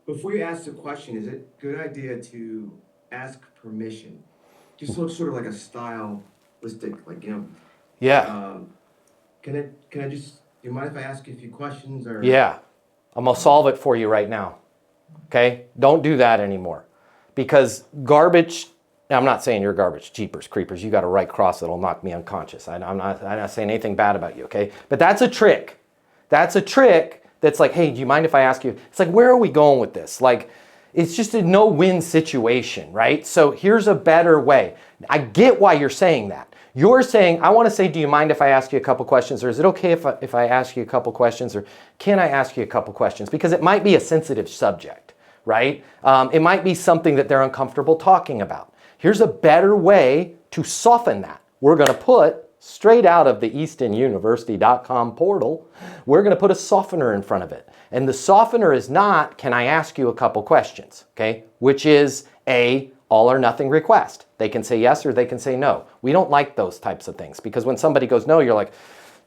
Before you ask the question, is it a good idea to ask permission? Just looks sort of like a stylistic, like, Yeah. can I just, do you mind if I ask you a few questions or? Yeah. I'm going to solve it for you right now. Okay? Don't do that anymore. Because garbage, I'm not saying you're garbage, jeepers, creepers. You got a right cross that'll knock me unconscious. I'm not saying anything bad about you, okay? But that's a trick. That's a trick that's like, hey, do you mind if I ask you? It's like, where are we going with this? Like, it's just a no-win situation, right? So here's a better way. I get why you're saying that. You're saying, I want to say, do you mind if I ask you a couple questions? Or is it okay if I ask you a couple questions? Or can I ask you a couple questions? Because it might be a sensitive subject, right? It might be something that they're uncomfortable talking about. Here's a better way to soften that. We're going to put, straight out of the eastonuniversity.com portal, we're going to put a softener in front of it. And the softener is not, can I ask you a couple questions, okay? Which is a all or nothing request. They can say yes or they can say no. We don't like those types of things because when somebody goes no, you're like,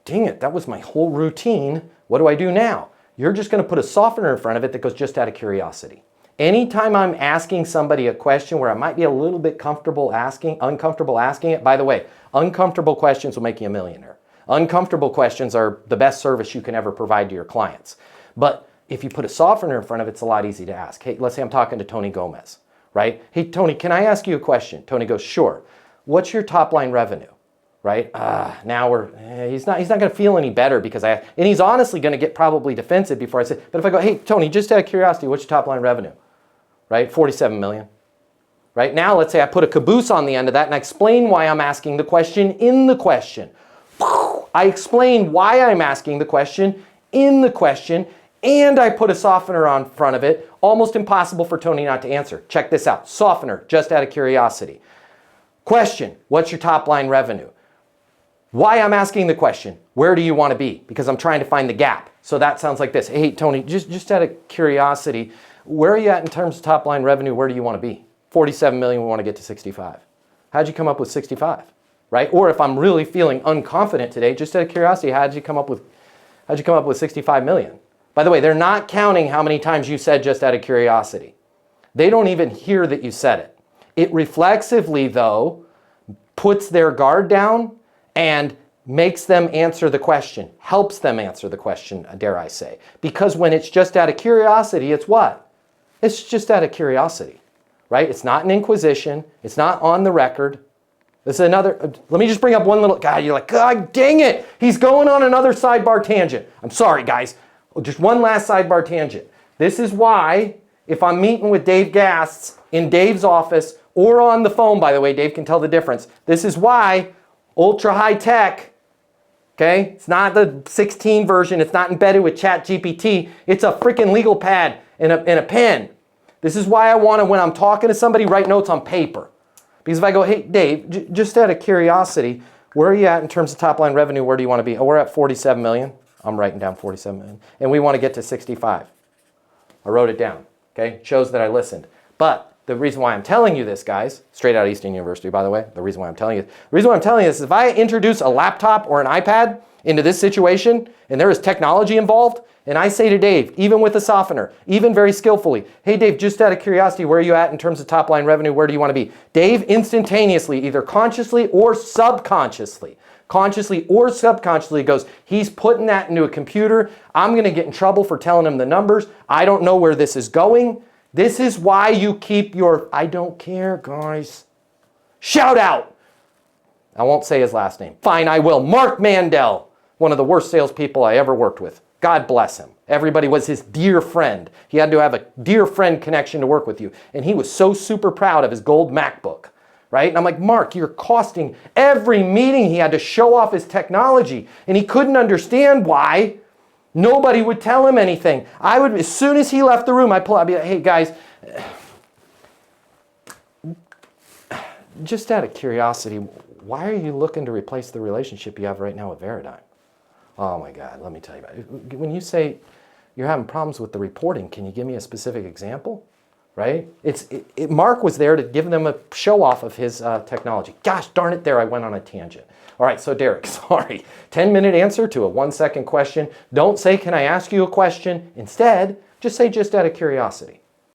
dang it, that was my whole routine. What do I do now? You're just going to put a softener in front of it that goes just out of curiosity. Anytime I'm asking somebody a question where I might be a little bit uncomfortable asking it, by the way, uncomfortable questions will make you a millionaire. Uncomfortable questions are the best service you can ever provide to your clients. But if you put a softener in front of it, it's a lot easier to ask. Hey, let's say I'm talking to Tony Gomez, right? Hey, Tony, can I ask you a question? Tony goes, sure. What's your top line revenue? Right? Now he's not going to feel any better because and he's honestly going to get probably defensive before I say, but if I go, hey, Tony, just out of curiosity, what's your top line revenue? Right? 47 million. Right? Now, let's say I put a caboose on the end of that and I explain why I'm asking the question in the question. I explain why I'm asking the question in the question, and I put a softener on front of it. Almost impossible for Tony not to answer. Check this out. Softener, just out of curiosity. Question, what's your top line revenue? Why I'm asking the question, where do you want to be? Because I'm trying to find the gap. So that sounds like this. Hey, Tony, just out of curiosity, where are you at in terms of top line revenue? Where do you want to be? 47 million, we want to get to 65. How'd you come up with 65? Right? Or if I'm really feeling unconfident today, just out of curiosity, how'd you come up with 65 million? By the way, they're not counting how many times you said just out of curiosity. They don't even hear that you said it. It reflexively, though, puts their guard down and makes them answer the question, helps them answer the question, dare I say. Because when it's just out of curiosity, it's what? It's just out of curiosity, right? It's not an inquisition. It's not on the record. This is another, let me just bring up one little guy. You're like, God dang it. He's going on another sidebar tangent. I'm sorry, guys. Just one last sidebar tangent. This is why if I'm meeting with Dave Gasts in Dave's office or on the phone, by the way, Dave can tell the difference. This is why ultra high tech, okay? It's not the 16 version. It's not embedded with ChatGPT. It's a freaking legal pad and a pen. This is why I want to, when I'm talking to somebody, write notes on paper. Because if I go, hey, Dave, just out of curiosity, where are you at in terms of top line revenue? Where do you want to be? Oh, we're at 47 million. I'm writing down 47 million. And we want to get to 65. I wrote it down, okay? Shows that I listened. But the reason why I'm telling you this, guys, straight out of Easton University, by the way, the reason why I'm telling you this is if I introduce a laptop or an iPad into this situation and there is technology involved, and I say to Dave, even with a softener, even very skillfully, hey, Dave, just out of curiosity, where are you at in terms of top line revenue? Where do you want to be? Dave instantaneously, either consciously or subconsciously, goes, he's putting that into a computer. I'm going to get in trouble for telling him the numbers. I don't know where this is going. This is why you keep your, I don't care, guys. Shout out. I won't say his last name. Fine, I will. Mark Mandel, one of the worst salespeople I ever worked with. God bless him. Everybody was his dear friend. He had to have a dear friend connection to work with you. And he was so super proud of his gold MacBook, right? And I'm like, Mark, you're costing every meeting. He had to show off his technology. And he couldn't understand why nobody would tell him anything. I would, as soon as he left the room, I'd be like, hey, guys, just out of curiosity, why are you looking to replace the relationship you have right now with Veradigm? Oh my God, let me tell you about it. When you say you're having problems with the reporting, can you give me a specific example? Right? Mark was there to give them a show off of his technology. Gosh darn it, there I went on a tangent. All right, so Derek, sorry. 10-minute answer to a 1-second question. Don't say, can I ask you a question? Instead, just say just out of curiosity.